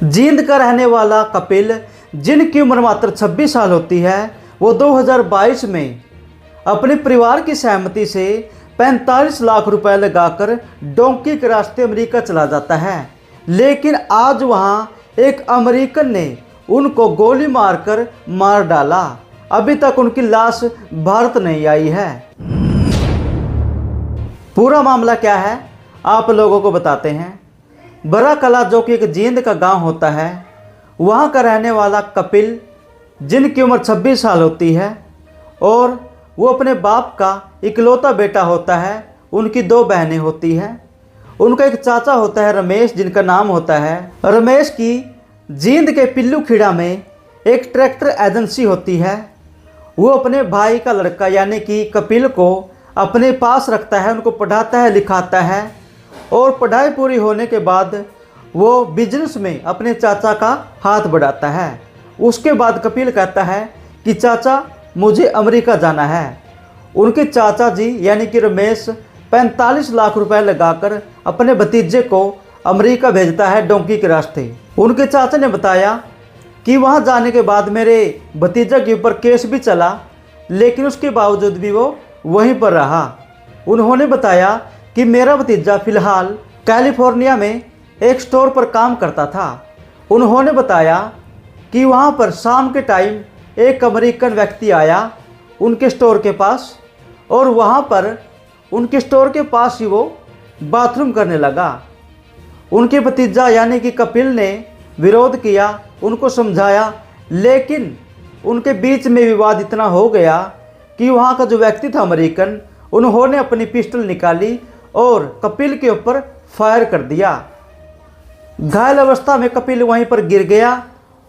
जींद का रहने वाला कपिल, जिनकी उम्र मात्र 26 साल होती है, वो 2022 में अपने परिवार की सहमति से 45 लाख रुपए लगाकर डोंकी के रास्ते अमेरिका चला जाता है। लेकिन आज वहाँ एक अमेरिकन ने उनको गोली मारकर मार डाला। अभी तक उनकी लाश भारत नहीं आई है। पूरा मामला क्या है आप लोगों को बताते हैं। बड़ा कला, जो कि एक जींद का गांव होता है, वहां का रहने वाला कपिल, जिनकी उम्र 26 साल होती है और वो अपने बाप का इकलौता बेटा होता है। उनकी 2 बहनें होती हैं। उनका एक चाचा होता है रमेश, जिनका नाम होता है। रमेश की जींद के पिल्लू खीड़ा में एक ट्रैक्टर एजेंसी होती है। वो अपने भाई का लड़का यानी कि कपिल को अपने पास रखता है, उनको पढ़ाता है, लिखाता है और पढ़ाई पूरी होने के बाद वो बिजनेस में अपने चाचा का हाथ बढ़ाता है। उसके बाद कपिल कहता है कि चाचा, मुझे अमेरिका जाना है। उनके चाचा जी यानी कि रमेश 45 लाख रुपए लगाकर अपने भतीजे को अमेरिका भेजता है डोंकी के रास्ते। उनके चाचा ने बताया कि वहां जाने के बाद मेरे भतीजा के ऊपर केस भी चला, लेकिन उसके बावजूद भी वो वहीं पर रहा। उन्होंने बताया कि मेरा भतीजा फ़िलहाल कैलिफोर्निया में एक स्टोर पर काम करता था। उन्होंने बताया कि वहाँ पर शाम के टाइम एक अमेरिकन व्यक्ति आया उनके स्टोर के पास और वहाँ पर उनके स्टोर के पास ही वो बाथरूम करने लगा। उनके भतीजा यानी कि कपिल ने विरोध किया, उनको समझाया, लेकिन उनके बीच में विवाद इतना हो गया कि वहाँ का जो व्यक्ति था अमेरिकन, उन्होंने अपनी पिस्टल निकाली और कपिल के ऊपर फायर कर दिया। घायल अवस्था में कपिल वहीं पर गिर गया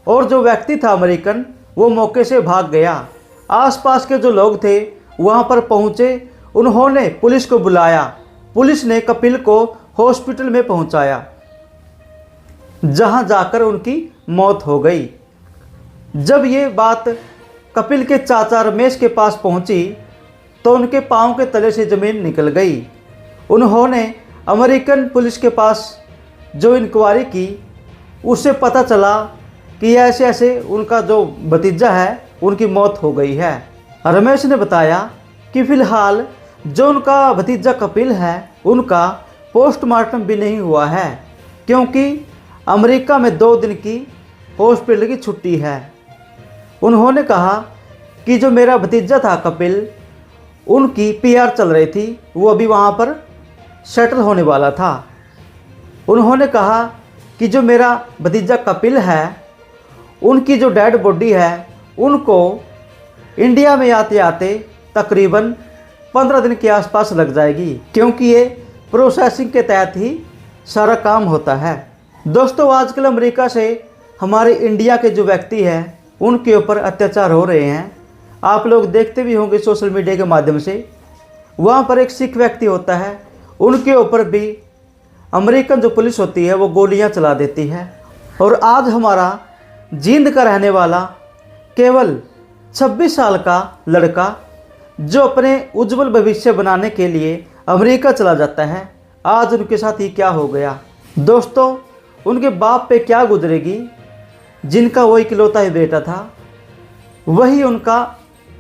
और जो व्यक्ति था अमेरिकन, वो मौके से भाग गया। आसपास के जो लोग थे वहां पर पहुंचे, उन्होंने पुलिस को बुलाया। पुलिस ने कपिल को हॉस्पिटल में पहुंचाया, जहां जाकर उनकी मौत हो गई। जब ये बात कपिल के चाचा रमेश के पास पहुंची तो उनके पांव के तले से ज़मीन निकल गई। उन्होंने अमेरिकन पुलिस के पास जो इंक्वायरी की, उससे पता चला कि ऐसे ऐसे उनका जो भतीजा है उनकी मौत हो गई है। रमेश ने बताया कि फ़िलहाल जो उनका भतीजा कपिल है उनका पोस्टमार्टम भी नहीं हुआ है, क्योंकि अमेरिका में 2 दिन की हॉस्पिटल की छुट्टी है। उन्होंने कहा कि जो मेरा भतीजा था कपिल, उनकी PR चल रही थी, वो अभी वहाँ पर सेटल होने वाला था। उन्होंने कहा कि जो मेरा भतीजा कपिल है, उनकी जो डेड बॉडी है उनको इंडिया में आते आते तकरीबन 15 दिन के आसपास लग जाएगी, क्योंकि ये प्रोसेसिंग के तहत ही सारा काम होता है। दोस्तों, आजकल अमेरिका से हमारे इंडिया के जो व्यक्ति हैं उनके ऊपर अत्याचार हो रहे हैं। आप लोग देखते भी होंगे सोशल मीडिया के माध्यम से। वहाँ पर एक सिख व्यक्ति होता है, उनके ऊपर भी अमेरिकन जो पुलिस होती है वो गोलियां चला देती है। और आज हमारा जींद का रहने वाला केवल 26 साल का लड़का, जो अपने उज्जवल भविष्य बनाने के लिए अमेरिका चला जाता है, आज उनके साथ ही क्या हो गया। दोस्तों, उनके बाप पे क्या गुजरेगी, जिनका वो इकलौता ही बेटा था, वही उनका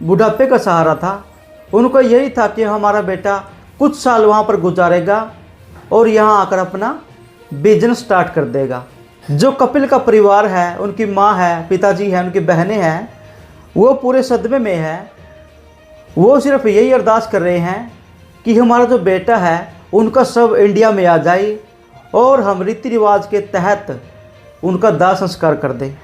बुढ़ापे का सहारा था। उनको यही था कि हमारा बेटा कुछ साल वहाँ पर गुजारेगा और यहाँ आकर अपना बिजनेस स्टार्ट कर देगा। जो कपिल का परिवार है, उनकी माँ है, पिताजी हैं, उनकी बहनें हैं, वो पूरे सदमे में है। वो सिर्फ यही अरदास कर रहे हैं कि हमारा जो बेटा है उनका शव इंडिया में आ जाए और हम रीति रिवाज के तहत उनका दाह संस्कार कर दें।